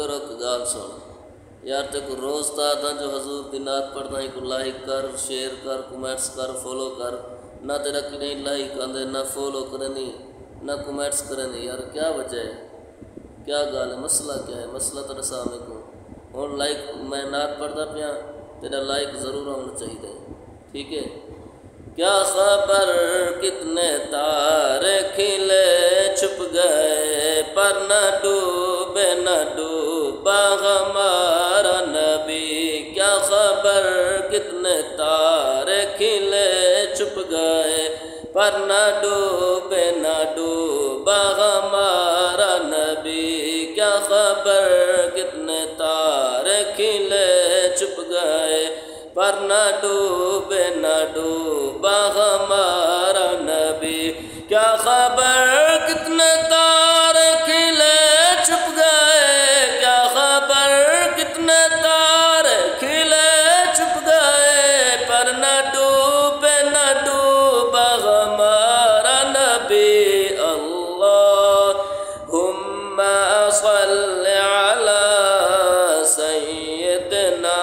رک گال سن یار تے کو روز تا تھا جو حضور دی نعت پڑھتا ہی کو لائک کر شیئر کر کمنٹس کر فالو کر نہ تیرا کہ نہیں لائک آندے نہ فالو کرنی نہ کمنٹس کرنی یار کیا وجہ ہے کیا گال ہے مسئلہ کیا ہے مسئلہ تیرے سامنے کو اور لائک میں نعت پڑھتا پیا تیرا لائک ضرور ہونا چاہیے ٹھیک ہے کیا خبر کتنے تارے کھلے چھپ گئے پر نہ ڈوبا ہمارا نبی کیا خبر کتنے تارے کھلے چھپ گئے پر نہ ڈوبا ہمارا نبی کیا خبر کتنے تارے کھلے چھپ گئے پر نہ ڈوبا ہمارا نبی کیا خبر کتنے تارے کھلے چھپ گئے کیا خبر کتنے تارے کھلے چھپ گئے پر نہ ڈوبا ہمارا نبی اللہم صل علی سیدنا